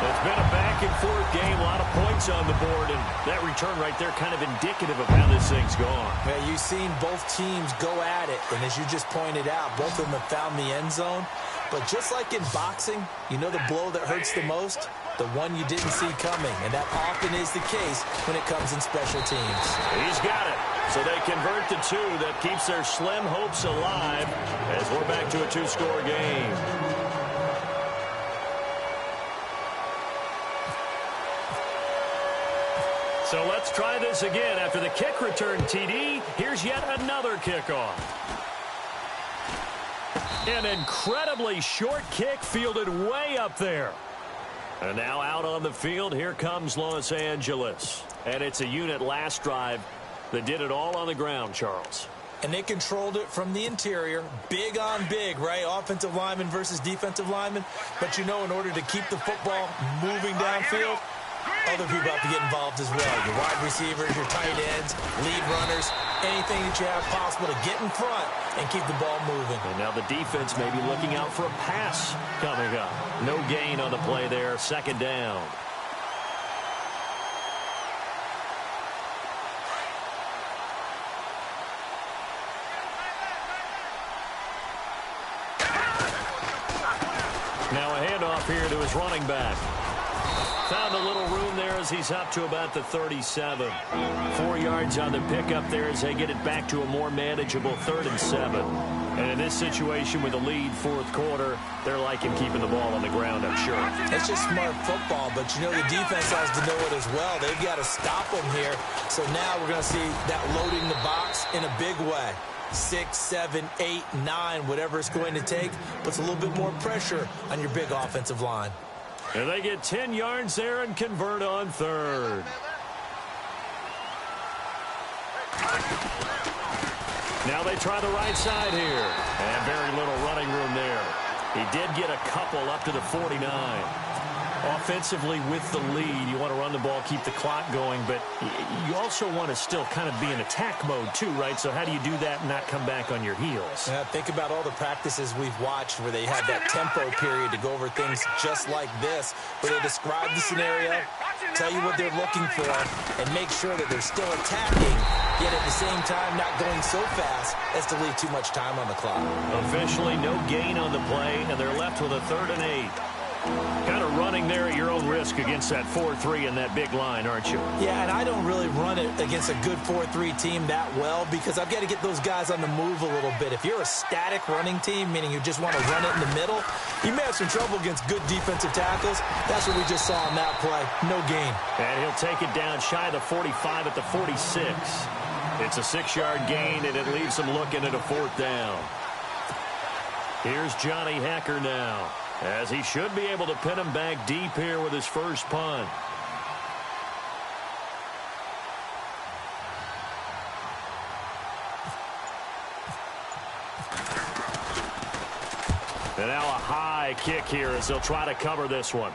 Speaker 1: It's been a back-and-forth game, a lot of points on the board, and that return right there kind of indicative of how this thing's gone.
Speaker 2: Yeah, you've seen both teams go at it, and as you just pointed out, both of them have found the end zone. But just like in boxing, you know the blow that hurts the most? The one you didn't see coming, and that often is the case when it comes in special teams.
Speaker 1: He's got it. So they convert the 2. That keeps their slim hopes alive as we're back to a 2-score game. So let's try this again. After the kick return TD, here's yet another kickoff. An incredibly short kick fielded way up there. And now out on the field, here comes Los Angeles. And it's a unit last drive that did it all on the ground, Charles.
Speaker 2: And they controlled it from the interior. Big on big, right? Offensive lineman versus defensive lineman. But you know, in order to keep the football moving downfield, other people have to get involved as well. Your wide receivers, your tight ends, lead runners, anything that you have possible to get in front and keep the ball moving.
Speaker 1: And now the defense may be looking out for a pass coming up. No gain on the play there. Second down. Now a handoff here to his running back. Found a little room there as he's up to about the 37. 4 yards on the pickup there as they get it back to a more manageable 3rd and 7. And in this situation with a lead fourth quarter, they're liking keeping the ball on the ground, I'm sure.
Speaker 2: It's just smart football, but you know the defense has to know it as well. They've got to stop them here. So now we're going to see that loading the box in a big way. 6, 7, 8, 9, whatever it's going to take, puts a little bit more pressure on your big offensive line.
Speaker 1: And they get 10 yards there and convert on 3rd. Now they try the right side here. And very little running room there. He did get a couple up to the 49. Offensively with the lead, you want to run the ball, keep the clock going, but you also want to still kind of be in attack mode too, right? So how do you do that and not come back on your heels?
Speaker 2: Think about all the practices we've watched where they had that tempo period to go over things just like this, where they describe the scenario, tell you what they're looking for, and make sure that they're still attacking, yet at the same time not going so fast as to leave too much time on the clock.
Speaker 1: Officially no gain on the play, and they're left with a 3rd and 8. Kind of running there at your own risk against that 4-3 and that big line, aren't you?
Speaker 2: Yeah, and I don't really run it against a good 4-3 team that well because I've got to get those guys on the move a little bit. If you're a static running team, meaning you just want to run it in the middle, you may have some trouble against good defensive tackles. That's what we just saw on that play. No gain.
Speaker 1: And he'll take it down shy of the 45 at the 46. It's a 6-yard gain, and it leaves him looking at a 4th down. Here's Johnny Hekker now, as he should be able to pin him back deep here with his first punt. And now a high kick here as they'll try to cover this one.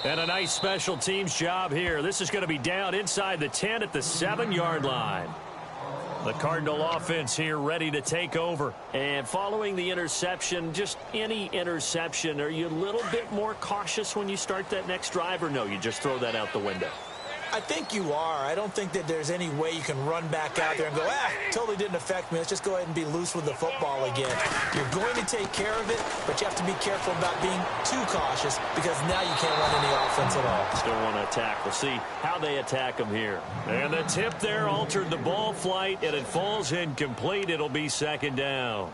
Speaker 1: And a nice special teams job here. This is going to be down inside the 10 at the 7-yard line. The Cardinal offense here ready to take over. And following the interception, just any interception, are you a little bit more cautious when you start that next drive, or no, you just throw that out the window?
Speaker 2: I think you are. I don't think that there's any way you can run back out there and go, totally didn't affect me. Let's just go ahead and be loose with the football again. You're going to take care of it, but you have to be careful about being too cautious because now you can't run any offense at all.
Speaker 1: Still want to attack. We'll see how they attack them here. And the tip there altered the ball flight, and it falls incomplete. It'll be 2nd down.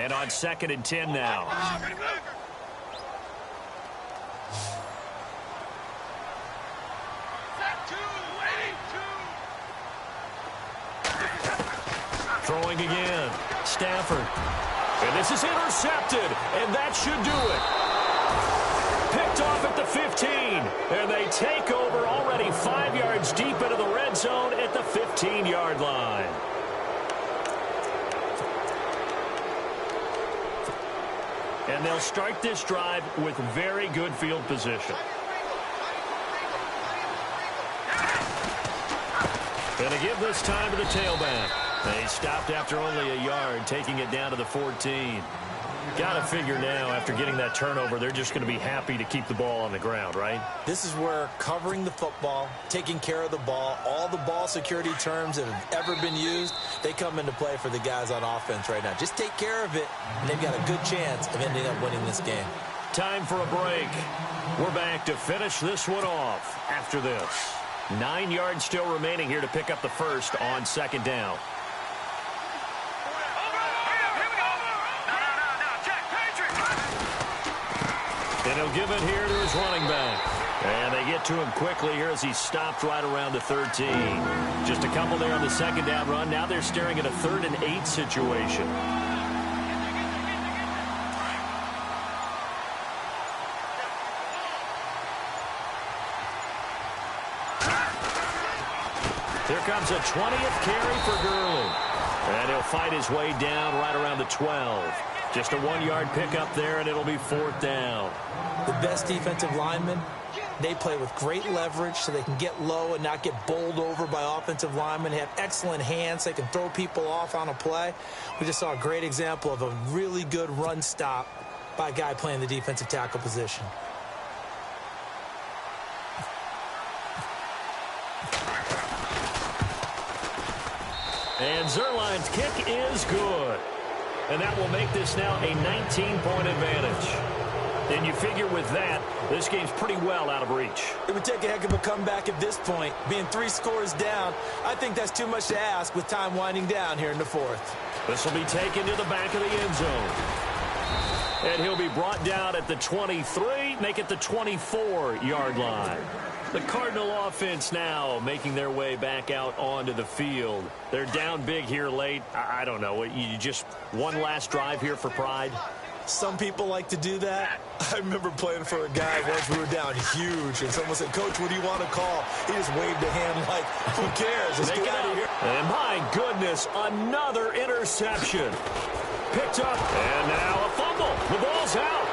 Speaker 1: And on 2nd and 10 now. Throwing again. Stafford. And this is intercepted. And that should do it. Picked off at the 15. And they take over already 5 yards deep into the red zone at the 15-yard line. And they'll start this drive with very good field position. And to give this time to the tailback. They stopped after only a yard, taking it down to the 14. Got to figure now, after getting that turnover, they're just going to be happy to keep the ball on the ground, right?
Speaker 2: This is where covering the football, taking care of the ball, all the ball security terms that have ever been used, they come into play for the guys on offense right now. Just take care of it, and they've got a good chance of ending up winning this game.
Speaker 1: Time for a break. We're back to finish this one off after this. 9 yards still remaining here to pick up the first on 2nd down. And he'll give it here to his running back. And they get to him quickly here as he stopped right around the 13. Just a couple there on the 2nd down run. Now they're staring at a 3rd and 8 situation. Here comes a 20th carry for Gurley. And he'll fight his way down right around the 12. Just a 1-yard pickup there, and it'll be 4th down.
Speaker 2: The best defensive linemen, they play with great leverage so they can get low and not get bowled over by offensive linemen. They have excellent hands. They can throw people off on a play. We just saw a great example of a really good run stop by a guy playing the defensive tackle position.
Speaker 1: And Zuerlein's kick is good. And that will make this now a 19-point advantage. And you figure with that, this game's pretty well out of reach.
Speaker 2: It would take a heck of a comeback at this point. Being 3 scores down, I think that's too much to ask with time winding down here in the 4th.
Speaker 1: This will be taken to the back of the end zone. And he'll be brought down at the 23, make it the 24-yard line. The Cardinal offense now making their way back out onto the field. They're down big here late. I don't know. You just one last drive here for pride?
Speaker 2: Some people like to do that. I remember playing for a guy once we were down huge, and someone said, "Coach, what do you want to call?" He just waved a hand like, who cares? Let's get out of here.
Speaker 1: And my goodness, another interception. Picked up, and now a fumble. The ball's out.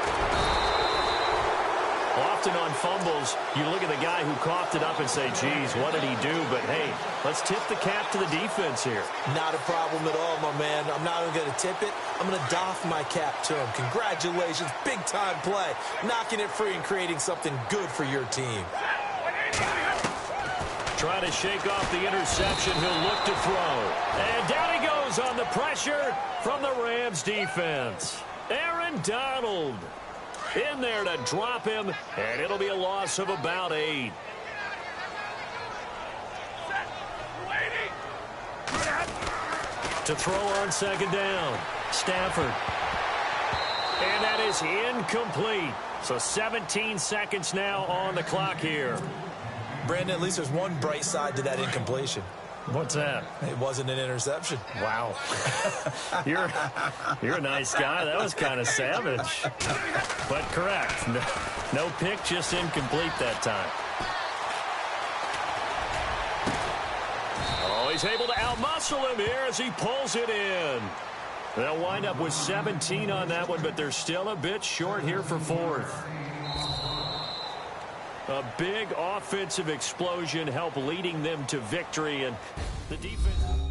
Speaker 1: Often on fumbles, you look at the guy who coughed it up and say, geez, what did he do? But, hey, let's tip the cap to the defense here.
Speaker 2: Not a problem at all, my man. I'm not even going to tip it. I'm going to doff my cap to him. Congratulations. Big-time play. Knocking it free and creating something good for your team.
Speaker 1: Trying to shake off the interception. He'll look to throw. And down he goes on the pressure from the Rams defense. Aaron Donald in there to drop him, and it'll be a loss of about 8. To throw on 2nd down, Stafford. And that is incomplete. So 17 seconds now on the clock here.
Speaker 2: Brandon, at least there's one bright side to that incompletion.
Speaker 1: What's that?
Speaker 2: It wasn't an interception.
Speaker 1: Wow. You're a nice guy. That was kind of savage. But correct. No pick, just incomplete that time. Oh, he's able to outmuscle him here as he pulls it in. They'll wind up with 17 on that one, but they're still a bit short here for 4th. A big offensive explosion helped leading them to victory, and the defense...